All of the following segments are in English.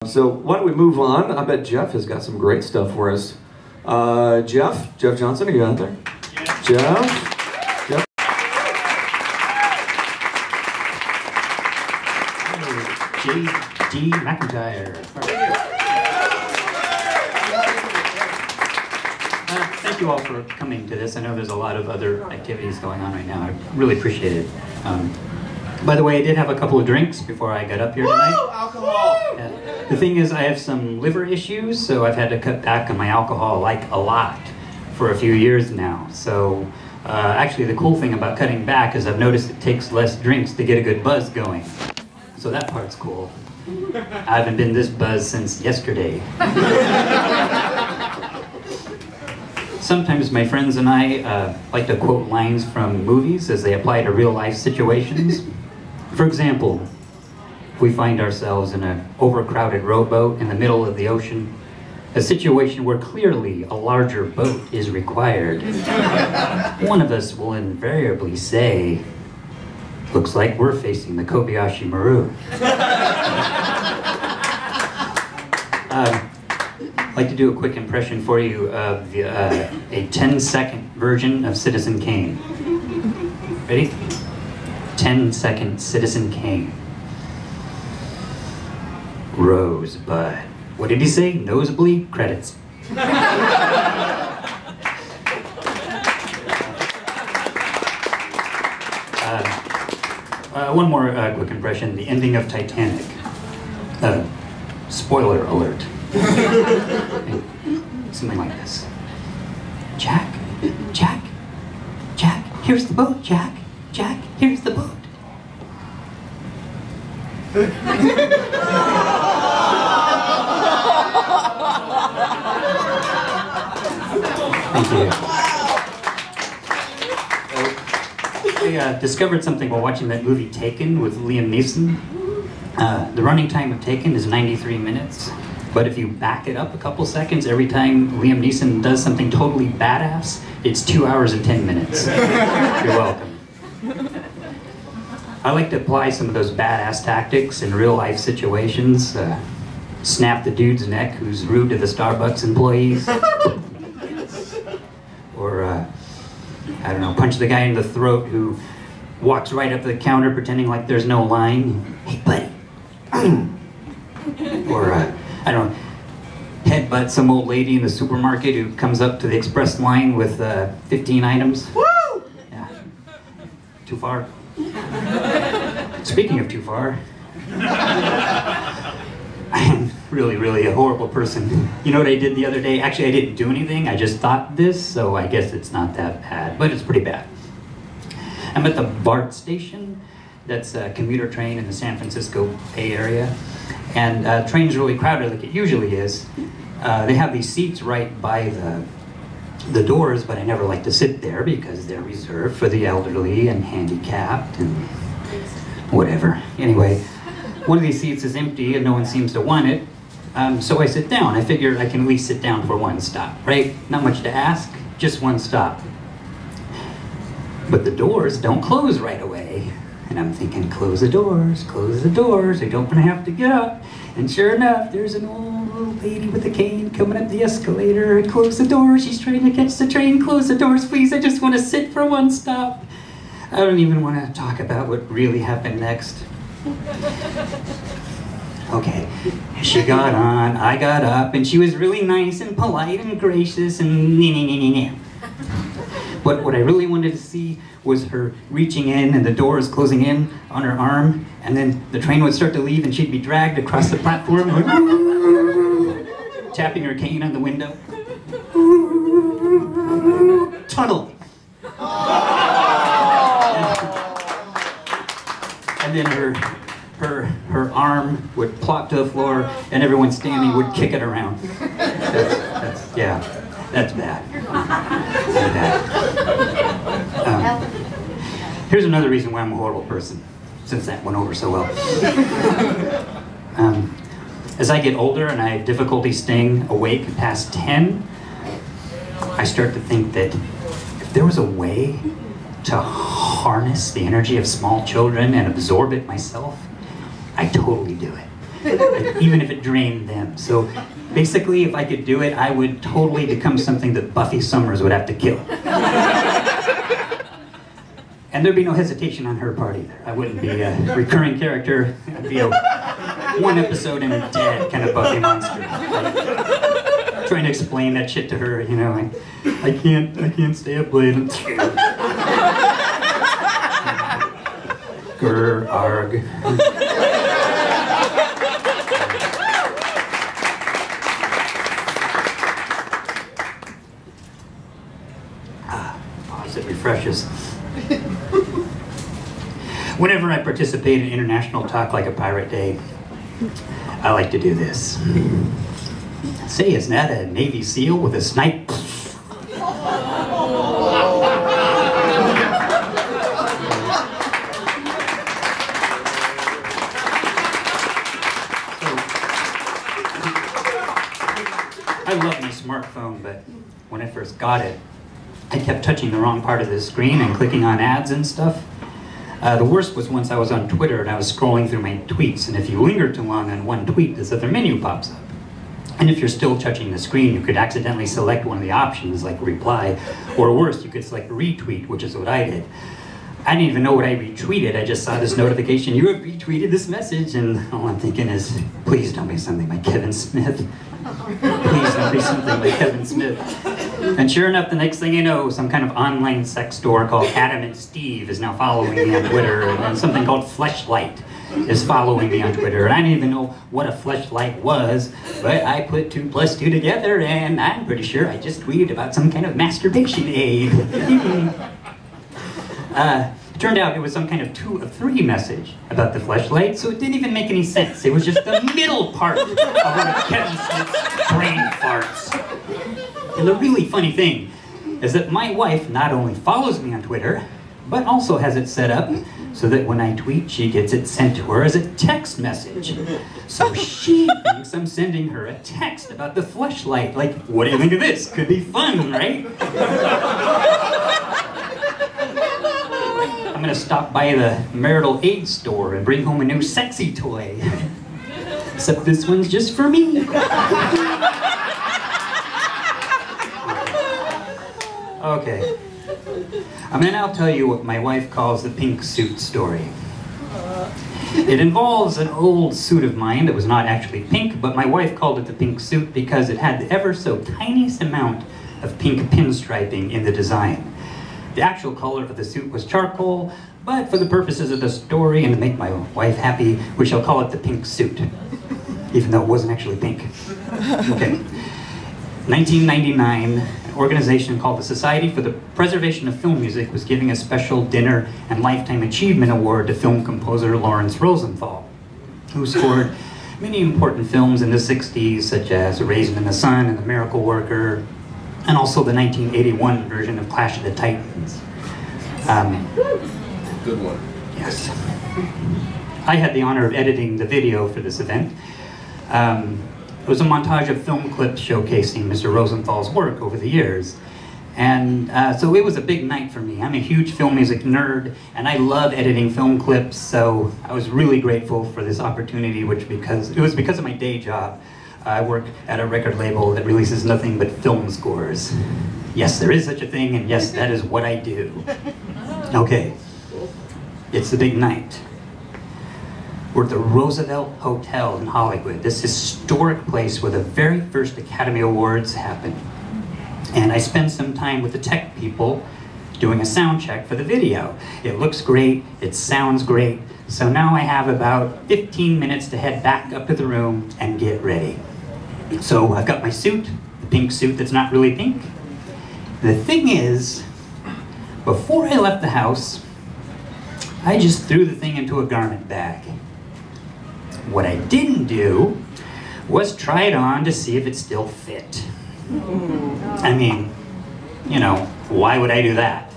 So why don't we move on? I bet Jeff has got some great stuff for us. Jeff Johnson, are you out there? Yeah. Jeff? J.D. McIntyre. Thank you all for coming to this. I know there's a lot of other activities going on right now. I really appreciate it. By the way, I did have a couple of drinks before I got up here tonight. Woo! Alcohol! The thing is, I have some liver issues, so I've had to cut back on my alcohol like a lot for a few years now. So actually the cool thing about cutting back is I've noticed it takes less drinks to get a good buzz going. So that part's cool. I haven't been this buzzed since yesterday. Sometimes my friends and I like to quote lines from movies as they apply to real life situations. For example, if we find ourselves in an overcrowded rowboat in the middle of the ocean, a situation where clearly a larger boat is required, one of us will invariably say, "Looks like we're facing the Kobayashi Maru." I'd like to do a quick impression for you of a 10-second version of Citizen Kane. Ready? 10-second Citizen Kane. Rosebud. What did he say? Nosebleed? Credits. One more quick impression. The ending of Titanic. Spoiler alert. Something like this. Jack, here's the boat, Jack, here's the boat. Thank you. I discovered something while watching that movie Taken with Liam Neeson. The running time of Taken is 93 minutes. But if you back it up a couple seconds, every time Liam Neeson does something totally badass, it's 2 hours and 10 minutes. You're welcome. I like to apply some of those badass tactics in real life situations. Snap the dude's neck who's rude to the Starbucks employees. Or, I don't know, punch the guy in the throat who walks right up to the counter pretending like there's no line. "Hey, buddy." Or, I don't know, headbutt some old lady in the supermarket who comes up to the express line with 15 items. Woo! Yeah. Too far? Speaking of too far, I am really a horrible person. You know what I did the other day? Actually, I didn't do anything. I just thought this, so I guess it's not that bad, but it's pretty bad. I'm at the BART station. That's a commuter train in the San Francisco Bay Area. And train's really crowded like it usually is. They have these seats right by the doors, but I never like to sit there because they're reserved for the elderly and handicapped and whatever. Anyway, one of these seats is empty and no one seems to want it. So I sit down. I figure I can at least sit down for one stop, right? Not much to ask, just one stop. But the doors don't close right away. And I'm thinking, close the doors, I don't want to have to get up. And sure enough, there's an old little lady with a cane coming up the escalator. Close the doors, she's trying to catch the train. Close the doors, please, I just want to sit for one stop. I don't even want to talk about what really happened next. Okay, she got on, I got up, and she was really nice and polite and gracious and But what I really wanted to see was her reaching in and the doors closing in on her arm, and then the train would start to leave and she'd be dragged across the platform, tapping her cane on the window. Tunnel. And then her arm would plop to the floor and everyone standing would kick it around. That's bad. Very bad. Here's another reason why I'm a horrible person, since that went over so well. As I get older and I have difficulty staying awake past 10, I start to think that if there was a way to harness the energy of small children and absorb it myself, I'd totally do it. even if it drained them. So basically, if I could do it, I would totally become something that Buffy Summers would have to kill. And there'd be no hesitation on her part either. I wouldn't be a recurring character. I'd be a one episode and a dead kind of Buffy monster. Like, trying to explain that shit to her, you know, like, I can't stay up late. Grr, arg. Pause, it refreshes. Whenever I participate in international talk like a pirate day, I like to do this. Say, isn't that a Navy SEAL with a snipe? I love my smartphone, but when I first got it, I kept touching the wrong part of the screen and clicking on ads and stuff. The worst was once I was on Twitter and I was scrolling through my tweets, and if you linger too long on one tweet, this other menu pops up. And if you're still touching the screen, you could accidentally select one of the options, like reply, or worse, you could select retweet, which is what I did. I didn't even know what I retweeted. I just saw this notification, you have retweeted this message, and all I'm thinking is, please don't be something like Kevin Smith. Please don't be something like Kevin Smith. And sure enough, the next thing you know, some kind of online sex store called Adam and Steve is now following me on Twitter, and something called Fleshlight is following me on Twitter. And I didn't even know what a fleshlight was, but I put 2 + 2 together, and I'm pretty sure I just tweeted about some kind of masturbation aid. It turned out it was some kind of 2 of 3 message about the fleshlight, so it didn't even make any sense. It was just the middle part of one of Kevin Smith's brain farts. And the really funny thing is that my wife not only follows me on Twitter, but also has it set up so that when I tweet, she gets it sent to her as a text message. So she thinks I'm sending her a text about the fleshlight. Like, what do you think of this? Could be fun, right? I'm gonna stop by the marital aid store and bring home a new sexy toy. Except this one's just for me. Okay. I'm gonna now tell you what my wife calls the pink suit story. It involves an old suit of mine that was not actually pink, but my wife called it the pink suit because it had the ever so tiniest amount of pink pinstriping in the design. The actual color of the suit was charcoal, but for the purposes of the story and to make my wife happy, we shall call it the pink suit, even though it wasn't actually pink. Okay. 1999, an organization called the Society for the Preservation of Film Music was giving a special dinner and lifetime achievement award to film composer Lawrence Rosenthal, who scored many important films in the 60s, such as A Raisin in the Sun and The Miracle Worker, and also the 1981 version of Clash of the Titans. Good one. Yes. I had the honor of editing the video for this event. It was a montage of film clips showcasing Mr. Rosenthal's work over the years. And so it was a big night for me. I'm a huge film music nerd, and I love editing film clips, so I was really grateful for this opportunity, it was because of my day job. I work at a record label that releases nothing but film scores. Yes, there is such a thing, and yes, that is what I do. Okay, it's the big night. We're at the Roosevelt Hotel in Hollywood, this historic place where the very first Academy Awards happened. And I spent some time with the tech people doing a sound check for the video. It looks great, it sounds great, so now I have about 15 minutes to head back up to the room and get ready. So I've got my suit, the pink suit that's not really pink. The thing is, before I left the house, I just threw the thing into a garment bag. What I didn't do was try it on to see if it still fit. I mean, you know, why would I do that?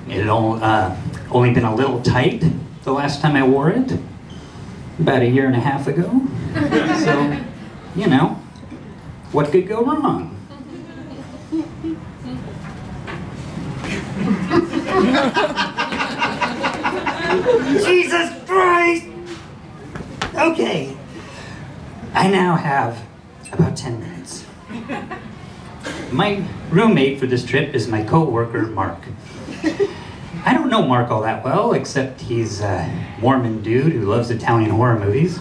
It had only been a little tight the last time I wore it, about 1.5 years ago. So, you know, what could go wrong? Jesus Christ! Okay, I now have about 10 minutes. My roommate for this trip is my co-worker, Mark. I don't know Mark all that well, except he's a Mormon dude who loves Italian horror movies.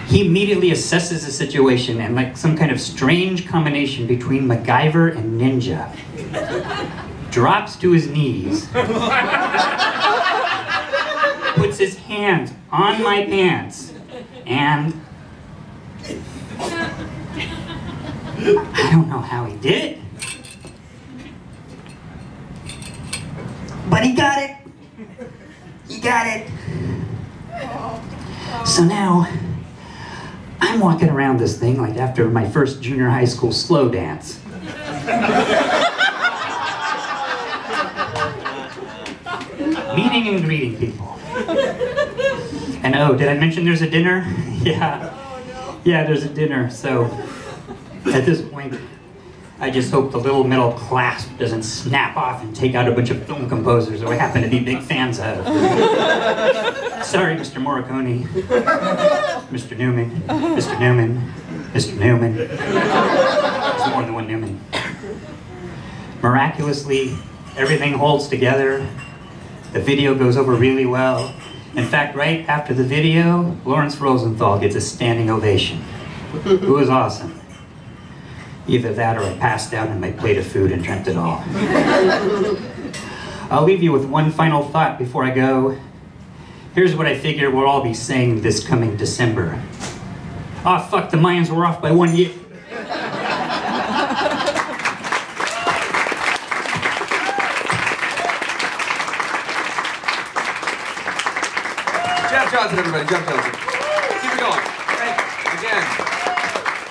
He immediately assesses the situation and, like some kind of strange combination between MacGyver and Ninja, drops to his knees, puts his hands on my pants, and I don't know how he did it, but he got it. He got it. So now, I'm walking around this thing like after my first junior high school slow dance. Meeting and greeting people. And oh, did I mention there's a dinner? Yeah, there's a dinner. So at this point, I just hope the little metal clasp doesn't snap off and take out a bunch of film composers who I happen to be big fans of. Sorry, Mr. Morricone, Mr. Newman, Mr. Newman, Mr. Newman. There's more than one Newman. Miraculously, everything holds together. The video goes over really well. In fact, right after the video, Lawrence Rosenthal gets a standing ovation. It was awesome. Either that or I passed out in my plate of food and dreamt it all. I'll leave you with one final thought before I go. Here's what I figure we'll all be saying this coming December. Aw, fuck, the Mayans were off by 1 year. Jeff Johnson, everybody. Jeff Johnson. Keep it going. Thank you. Again.